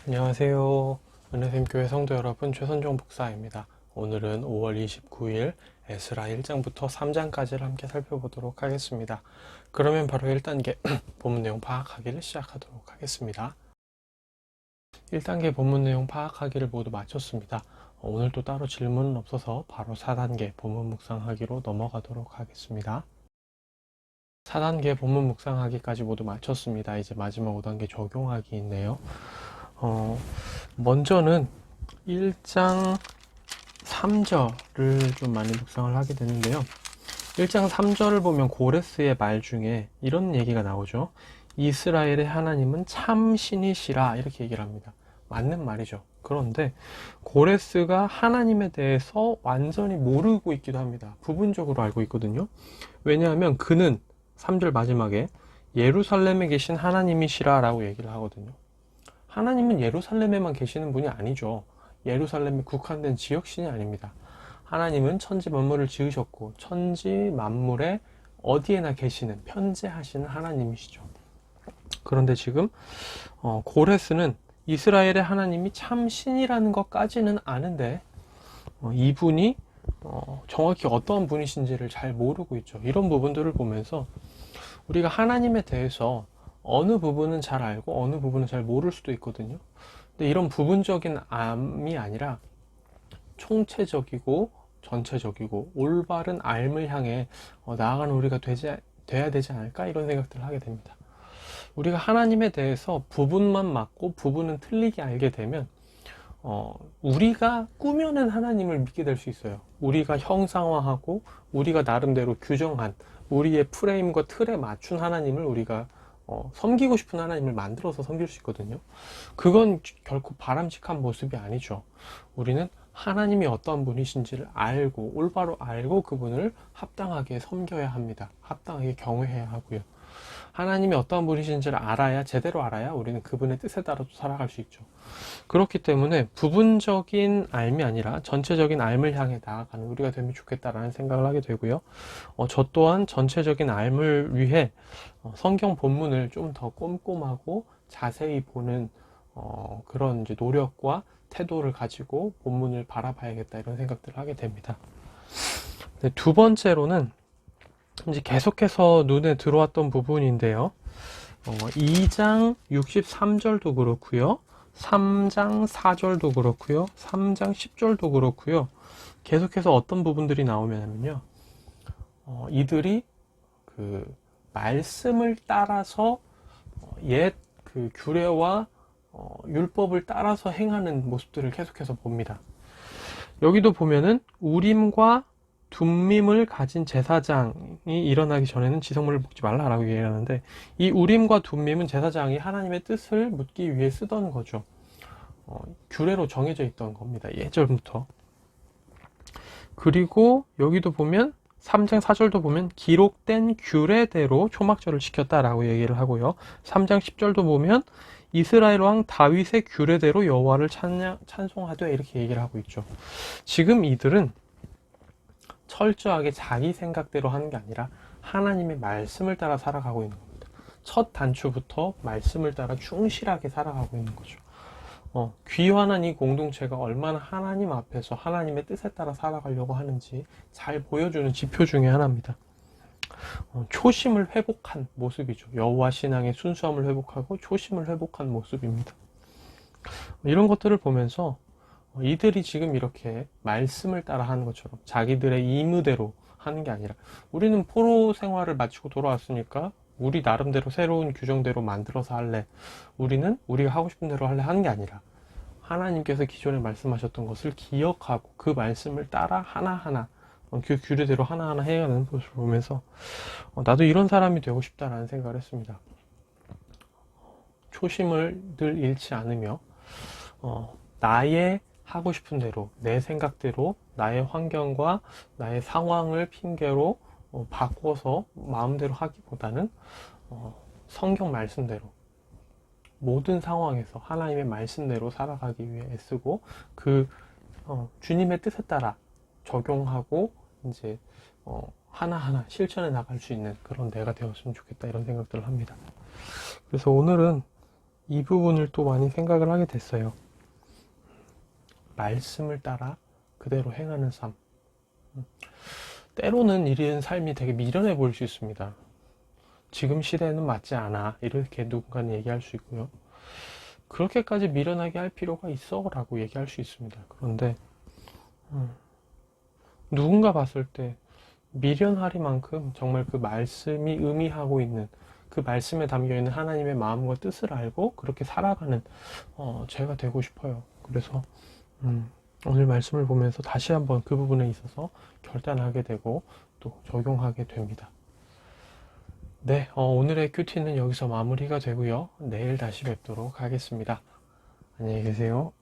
안녕하세요. 은혜샘교회 성도 여러분, 최선종 목사입니다. 오늘은 5월 29일 에스라 1장부터 3장까지를 함께 살펴보도록 하겠습니다. 그러면 바로 1단계 본문 내용 파악하기를 시작하도록 하겠습니다. 1단계 본문 내용 파악하기를 모두 마쳤습니다. 오늘도 따로 질문은 없어서 바로 4단계 본문 묵상하기로 넘어가도록 하겠습니다. 4단계 본문 묵상하기까지 모두 마쳤습니다. 이제 마지막 5단계 적용하기인데요. 먼저는 1장 3절을 좀 많이 묵상을 하게 되는데요. 1장 3절을 보면 고레스의 말 중에 이런 얘기가 나오죠. 이스라엘의 하나님은 참 신이시라, 이렇게 얘기를 합니다. 맞는 말이죠. 그런데 고레스가 하나님에 대해서 완전히 모르고 있기도 합니다. 부분적으로 알고 있거든요. 왜냐하면 그는 3절 마지막에 예루살렘에 계신 하나님이시라 라고 얘기를 하거든요. 하나님은 예루살렘에만 계시는 분이 아니죠. 예루살렘에 국한된 지역신이 아닙니다. 하나님은 천지 만물을 지으셨고 천지 만물에 어디에나 계시는, 편재하시는 하나님이시죠. 그런데 지금 고레스는 이스라엘의 하나님이 참 신이라는 것까지는 아는데 이분이 정확히 어떠한 분이신지를 잘 모르고 있죠. 이런 부분들을 보면서 우리가 하나님에 대해서 어느 부분은 잘 알고 어느 부분은 잘 모를 수도 있거든요. 근데 이런 부분적인 암이 아니라 총체적이고 전체적이고 올바른 알을 향해 나아가는 우리가 돼야 되지 않을까, 이런 생각들을 하게 됩니다. 우리가 하나님에 대해서 부분만 맞고 부분은 틀리게 알게 되면 우리가 꾸며낸 하나님을 믿게 될 수 있어요. 우리가 형상화하고 우리가 나름대로 규정한 우리의 프레임과 틀에 맞춘 하나님을 우리가 섬기고 싶은 하나님을 만들어서 섬길 수 있거든요. 그건 결코 바람직한 모습이 아니죠. 우리는 하나님이 어떠한 분이신지를 알고 올바로 알고 그분을 합당하게 섬겨야 합니다. 합당하게 경외해야 하고요. 하나님이 어떠한 분이신지를 알아야, 제대로 알아야 우리는 그분의 뜻에 따라 살아갈 수 있죠. 그렇기 때문에 부분적인 알미 아니라 전체적인 알을 향해 나아가는 우리가 되면 좋겠다라는 생각을 하게 되고요. 저 또한 전체적인 알을 위해 성경 본문을 좀 더 꼼꼼하고 자세히 보는 그런 이제 노력과 태도를 가지고 본문을 바라봐야겠다, 이런 생각들을 하게 됩니다. 두 번째로는 이제 계속해서 눈에 들어왔던 부분인데요. 2장 63절도 그렇고요. 3장 4절도 그렇고요. 3장 10절도 그렇고요. 계속해서 어떤 부분들이 나오냐면요. 이들이 그 말씀을 따라서 옛 그 규례와 율법을 따라서 행하는 모습들을 계속해서 봅니다. 여기도 보면은 우림과 둠밈을 가진 제사장이 일어나기 전에는 지성물을 먹지 말라라고 얘기하는데, 이 우림과 둠밈은 제사장이 하나님의 뜻을 묻기 위해 쓰던 거죠. 규례로 정해져 있던 겁니다. 예전부터. 그리고 여기도 보면 3장 4절도 보면 기록된 규례대로 초막절을 지켰다라고 얘기를 하고요. 3장 10절도 보면 이스라엘 왕 다윗의 규례대로 여호와를 찬송하되, 이렇게 얘기를 하고 있죠. 지금 이들은 철저하게 자기 생각대로 하는 게 아니라 하나님의 말씀을 따라 살아가고 있는 겁니다. 첫 단추부터 말씀을 따라 충실하게 살아가고 있는 거죠. 귀환한 이 공동체가 얼마나 하나님 앞에서 하나님의 뜻에 따라 살아가려고 하는지 잘 보여주는 지표 중에 하나입니다. 초심을 회복한 모습이죠. 여호와 신앙의 순수함을 회복하고 초심을 회복한 모습입니다. 이런 것들을 보면서 이들이 지금 이렇게 말씀을 따라 하는 것처럼 자기들의 임의대로 하는 게 아니라, 우리는 포로 생활을 마치고 돌아왔으니까 우리 나름대로 새로운 규정대로 만들어서 할래, 우리는 우리가 하고 싶은 대로 할래 하는 게 아니라 하나님께서 기존에 말씀하셨던 것을 기억하고 그 말씀을 따라 하나하나 그 규례대로 하나하나 해가는 모습을 보면서 나도 이런 사람이 되고 싶다라는 생각을 했습니다. 초심을 늘 잃지 않으며 나의 하고 싶은 대로, 내 생각대로, 나의 환경과 나의 상황을 핑계로 바꿔서 마음대로 하기보다는 성경 말씀대로 모든 상황에서 하나님의 말씀대로 살아가기 위해 애쓰고 그 주님의 뜻에 따라 적용하고 이제 하나하나 실천해 나갈 수 있는 그런 내가 되었으면 좋겠다, 이런 생각들을 합니다. 그래서 오늘은 이 부분을 또 많이 생각을 하게 됐어요. 말씀을 따라 그대로 행하는 삶. 때로는 이런 삶이 되게 미련해 보일 수 있습니다. 지금 시대에는 맞지 않아. 이렇게 누군가는 얘기할 수 있고요. 그렇게까지 미련하게 할 필요가 있어? 라고 얘기할 수 있습니다. 그런데 누군가 봤을 때 미련하리만큼 정말 그 말씀이 의미하고 있는 그 말씀에 담겨있는 하나님의 마음과 뜻을 알고 그렇게 살아가는 제가 되고 싶어요. 그래서 오늘 말씀을 보면서 다시 한번 그 부분에 있어서 결단하게 되고 또 적용하게 됩니다. 네, 오늘의 큐티는 여기서 마무리가 되고요. 내일 다시 뵙도록 하겠습니다. 안녕히 계세요.